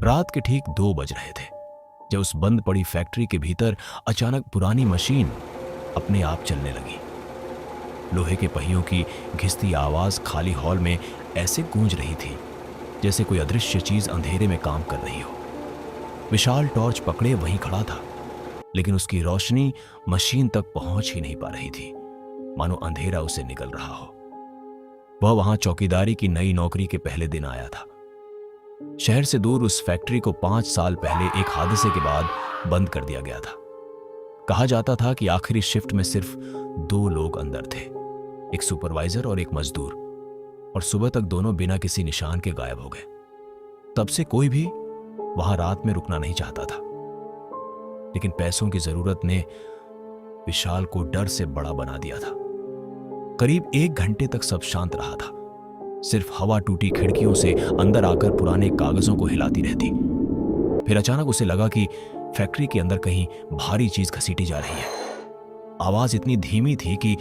रात के ठीक 2 बज रहे थे जब उस बंद पड़ी फैक्ट्री के भीतर अचानक पुरानी मशीन अपने आप चलने लगी। लोहे के पहियों की घिसती आवाज खाली हॉल में ऐसे गूंज रही थी जैसे कोई अदृश्य चीज अंधेरे में काम कर रही हो। विशाल टॉर्च पकड़े वहीं खड़ा था, लेकिन उसकी रोशनी मशीन तक पहुंच ही नहीं पा रही थी, मानो अंधेरा उसे निगल रहा हो। वह वहां चौकीदारी की नई नौकरी के पहले दिन आया था। शहर से दूर उस फैक्ट्री को 5 साल पहले एक हादसे के बाद बंद कर दिया गया था। कहा जाता था कि आखिरी शिफ्ट में सिर्फ 2 लोग अंदर थे, एक सुपरवाइजर और एक मजदूर, और सुबह तक दोनों बिना किसी निशान के गायब हो गए। तब से कोई भी वहां रात में रुकना नहीं चाहता था, लेकिन पैसों की जरूरत ने विशाल को डर से बड़ा बना दिया था। करीब 1 घंटे तक सब शांत रहा था। सिर्फ हवा टूटी खिड़कियों से अंदर आकर पुराने कागजों को हिलाती रहती। फिर अचानक उसे लगा कि फैक्ट्री के अंदर कहीं भारी चीज घसीटी जा रही है। आवाज इतनी धीमी थी कि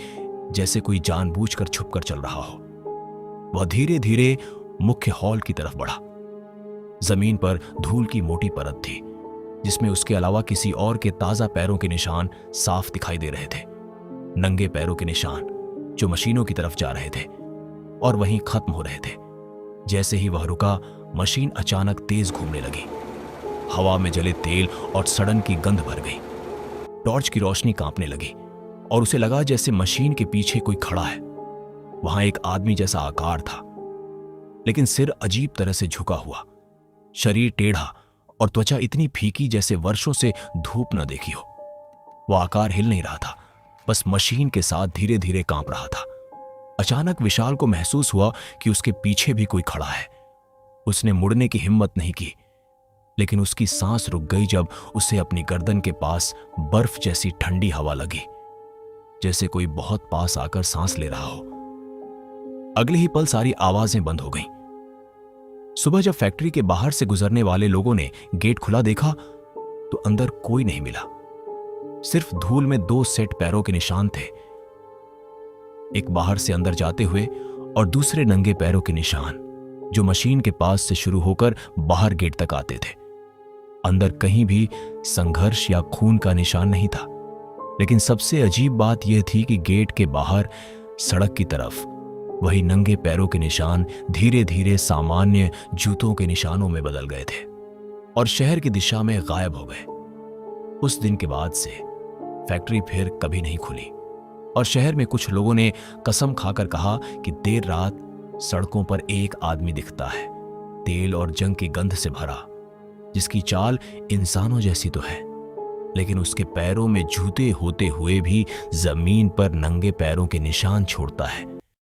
जैसे कोई जानबूझकर छुपकर चल रहा हो। वह धीरे धीरे मुख्य हॉल की तरफ बढ़ा। जमीन पर धूल की मोटी परत थी, जिसमें उसके अलावा किसी और के ताजा पैरों के निशान साफ दिखाई दे रहे थे। नंगे पैरों के निशान जो मशीनों की तरफ जा रहे थे और वहीं खत्म हो रहे थे। जैसे ही वह रुका, मशीन अचानक तेज घूमने लगी। हवा में जले तेल और सड़न की गंध भर गई। टॉर्च की रोशनी कांपने लगी और उसे लगा जैसे मशीन के पीछे कोई खड़ा है। वहां एक आदमी जैसा आकार था, लेकिन सिर अजीब तरह से झुका हुआ, शरीर टेढ़ा और त्वचा इतनी फीकी जैसे वर्षों से धूप न देखी हो। वह आकार हिल नहीं रहा था, बस मशीन के साथ धीरे धीरे कांप रहा था। अचानक विशाल को महसूस हुआ कि उसके पीछे भी कोई खड़ा है। उसने मुड़ने की हिम्मत नहीं की, लेकिन उसकी सांस रुक गई जब उसे अपनी गर्दन के पास बर्फ जैसी ठंडी हवा लगी, जैसे कोई बहुत पास आकर सांस ले रहा हो। अगले ही पल सारी आवाजें बंद हो गईं। सुबह जब फैक्ट्री के बाहर से गुजरने वाले लोगों ने गेट खुला देखा तो अंदर कोई नहीं मिला। सिर्फ धूल में 2 सेट पैरों के निशान थे, एक बाहर से अंदर जाते हुए और दूसरे नंगे पैरों के निशान जो मशीन के पास से शुरू होकर बाहर गेट तक आते थे। अंदर कहीं भी संघर्ष या खून का निशान नहीं था, लेकिन सबसे अजीब बात यह थी कि गेट के बाहर सड़क की तरफ वही नंगे पैरों के निशान धीरे धीरे सामान्य जूतों के निशानों में बदल गए थे और शहर की दिशा में गायब हो गए। उस दिन के बाद से फैक्ट्री फिर कभी नहीं खुली और शहर में कुछ लोगों ने कसम खाकर कहा कि देर रात सड़कों पर एक आदमी दिखता है, तेल और जंग की गंध से भरा, जिसकी चाल इंसानों जैसी तो है, लेकिन उसके पैरों में जूते होते हुए भी जमीन पर नंगे पैरों के निशान छोड़ता है,